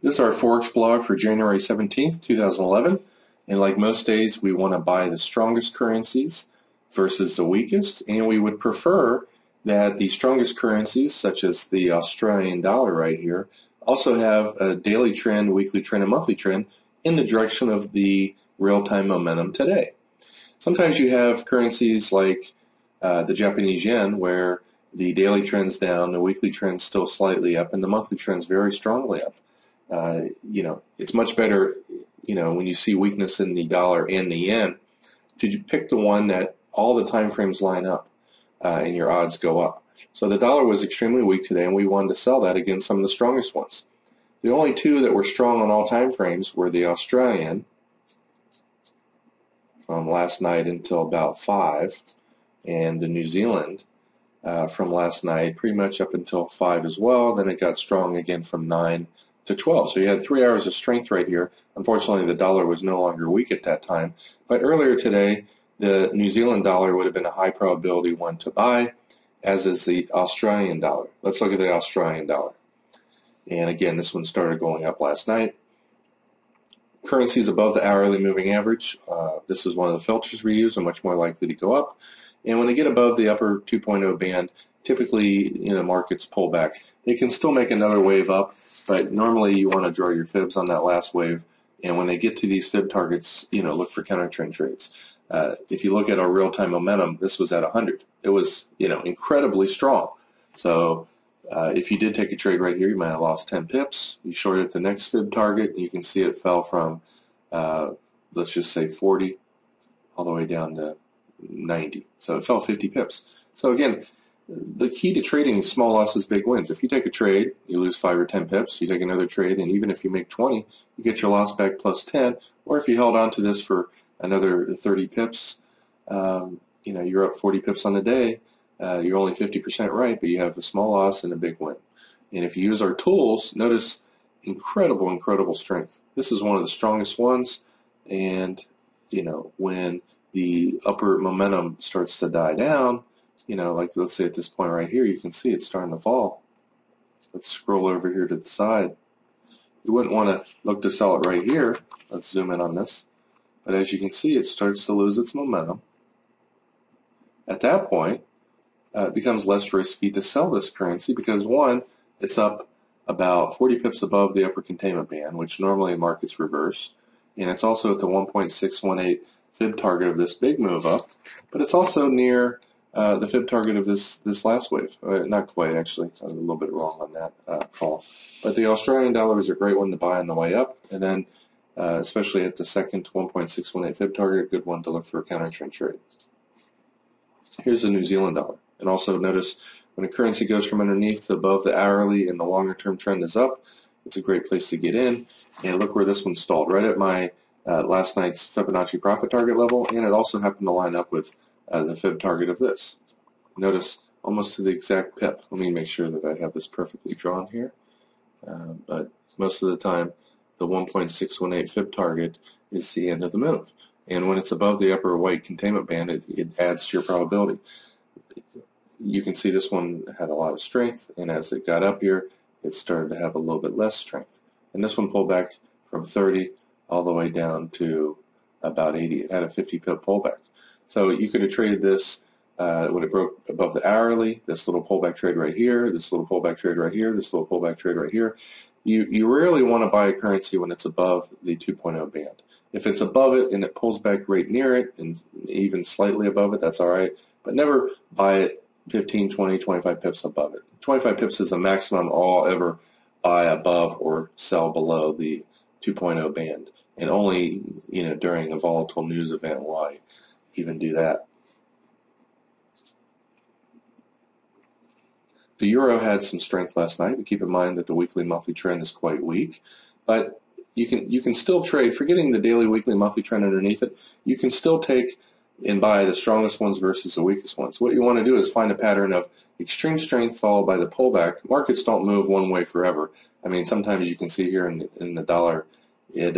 This is our Forex blog for January 17th, 2011. And like most days, we want to buy the strongest currencies versus the weakest. And we would prefer that the strongest currencies, such as the Australian dollar right here, also have a daily trend, weekly trend, and monthly trend in the direction of the real-time momentum today. Sometimes you have currencies like the Japanese yen, where the daily trend's down, the weekly trend's still slightly up, and the monthly trend's very strongly up. It's much better, when you see weakness in the dollar and the yen, to pick the one that all the time frames line up and your odds go up. So the dollar was extremely weak today, and we wanted to sell that against some of the strongest ones. The only two that were strong on all time frames were the Australian from last night until about 5, and the New Zealand from last night pretty much up until 5 as well. Then it got strong again from 9 to 12. So you had 3 hours of strength right here. Unfortunately, the dollar was no longer weak at that time. But earlier today, the New Zealand dollar would have been a high probability one to buy, as is the Australian dollar. Let's look at the Australian dollar. And again, this one started going up last night. Currencies above the hourly moving average. This is one of the filters we use, are much more likely to go up. And when they get above the upper 2.0 band, typically, markets pull back. They can still make another wave up, but normally you want to draw your fibs on that last wave. And when they get to these fib targets, look for counter trend trades. If you look at our real-time momentum, this was at 100. It was, incredibly strong. So if you did take a trade right here, you might have lost 10 pips. You shorted the next fib target, and you can see it fell from, let's just say 40, all the way down to 90. So it fell 50 pips. So again, the key to trading is small losses, big wins. If you take a trade, you lose 5 or 10 pips. You take another trade, and even if you make 20, you get your loss back plus 10. Or if you held on to this for another 30 pips, you're up 40 pips on the day. You're only 50% right, but you have a small loss and a big win. And if you use our tools, notice incredible, incredible strength. This is one of the strongest ones. And, when the upper momentum starts to die down, like let's say at this point right here, you can see it's starting to fall. Let's scroll over here to the side. You wouldn't want to look to sell it right here. Let's zoom in on this. But as you can see, it starts to lose its momentum. At that point, it becomes less risky to sell this currency because, one, it's up about 40 pips above the upper containment band, which normally markets reverse. And it's also at the 1.618 fib target of this big move up. But it's also near the fib target of this last wave. Not quite, actually. I was a little bit wrong on that call. But the Australian dollar is a great one to buy on the way up. And then, especially at the second 1.618 fib target, a good one to look for a counter trend trade. Here's the New Zealand dollar. And also notice when a currency goes from underneath to above the hourly and the longer term trend is up, it's a great place to get in. And look where this one stalled, right at my last night's Fibonacci profit target level, and it also happened to line up with the fib target of this. Notice almost to the exact pip. Let me make sure that I have this perfectly drawn here. But most of the time, the 1.618 fib target is the end of the move. And when it's above the upper white containment band, it adds to your probability. You can see this one had a lot of strength, and as it got up here, it started to have a little bit less strength. And this one pulled back from 30 all the way down to about 80. It had a 50 pip pullback. So you could have traded this when it broke above the hourly, this little pullback trade right here, this little pullback trade right here, this little pullback trade right here. You rarely want to buy a currency when it's above the 2.0 band. If it's above it and it pulls back right near it and even slightly above it, that's all right. But never buy it 15, 20, 25 pips above it. 25 pips is the maximum I'll ever buy above or sell below the 2.0 band. And only, during a volatile news event will I even do that. The euro had some strength last night, but keep in mind that the weekly monthly trend is quite weak. But you can still trade, forgetting the daily, weekly, monthly trend underneath it, you can still take and buy the strongest ones versus the weakest ones. What you want to do is find a pattern of extreme strength followed by the pullback. Markets don't move one way forever. I mean, sometimes you can see here in the dollar, it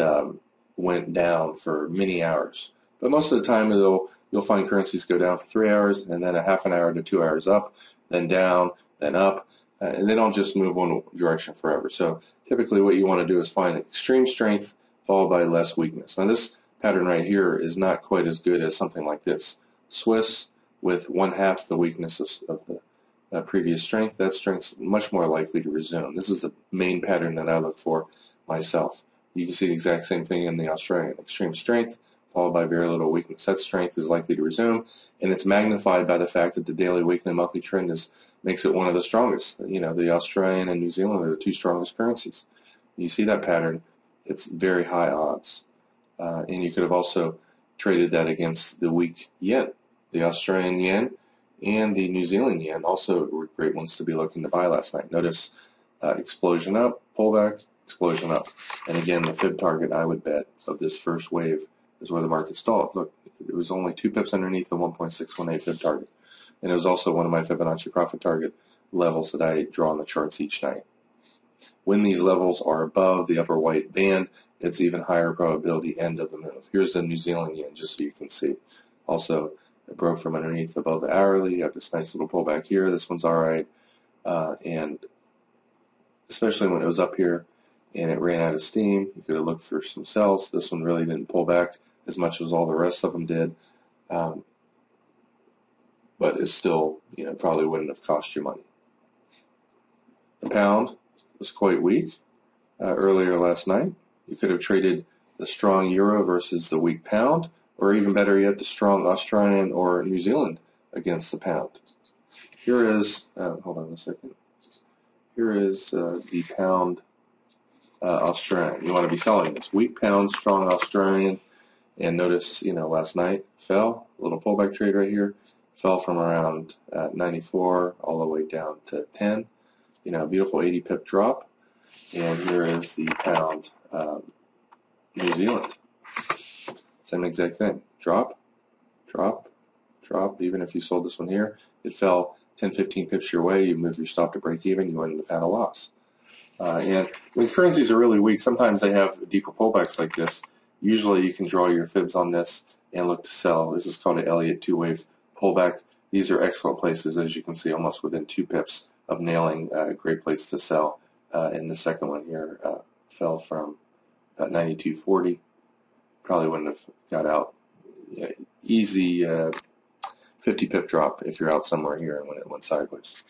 went down for many hours. But most of the time, you'll find currencies go down for 3 hours, and then a half an hour to 2 hours up, then down, then up, and they don't just move one direction forever. So typically what you want to do is find extreme strength followed by less weakness. Now this pattern right here is not quite as good as something like this. Swiss with 1/2 the weakness of the previous strength, that strength's much more likely to resume. This is the main pattern that I look for myself. You can see the exact same thing in the Australian. Extreme strength followed by very little weakness. That strength is likely to resume, and it's magnified by the fact that the daily, weekly, and monthly trend makes it one of the strongest. You know, the Australian and New Zealand are the two strongest currencies. You see that pattern, it's very high odds. And you could have also traded that against the weak yen. The Australian yen and the New Zealand yen also were great ones to be looking to buy last night. Notice explosion up, pullback, explosion up. And again, the fib target I would bet of this first wave is where the market stalled. Look, it was only 2 pips underneath the 1.618 fib target. And it was also one of my Fibonacci profit target levels that I draw on the charts each night. When these levels are above the upper white band, it's even higher probability end of the move. Here's the New Zealand yen, just so you can see. Also, it broke from underneath above the hourly. You have this nice little pullback here. This one's all right. And especially when it was up here and it ran out of steam, you could have looked for some sells. This one really didn't pull back as much as all the rest of them did. But it still, probably wouldn't have cost you money. The pound was quite weak earlier last night. You could have traded the strong euro versus the weak pound, or even better yet, the strong Australian or New Zealand against the pound. Here is, hold on a second. Here is the pound Australian. You want to be selling this. Weak pound, strong Australian. And notice, last night fell, a little pullback trade right here, fell from around 94 all the way down to 10. Beautiful 80 pip drop. And here is the pound New Zealand. Same exact thing. Drop, drop, drop. Even if you sold this one here, it fell 10, 15 pips your way. You move your stop to break even, you wouldn't have had a loss. And when currencies are really weak, sometimes they have deeper pullbacks like this. Usually you can draw your fibs on this and look to sell. This is called an Elliott two-wave pullback. These are excellent places, as you can see, almost within 2 pips of nailing a great place to sell. And the second one here fell from about 92.40. Probably wouldn't have got out. Easy 50 pip drop if you're out somewhere here and when it went sideways.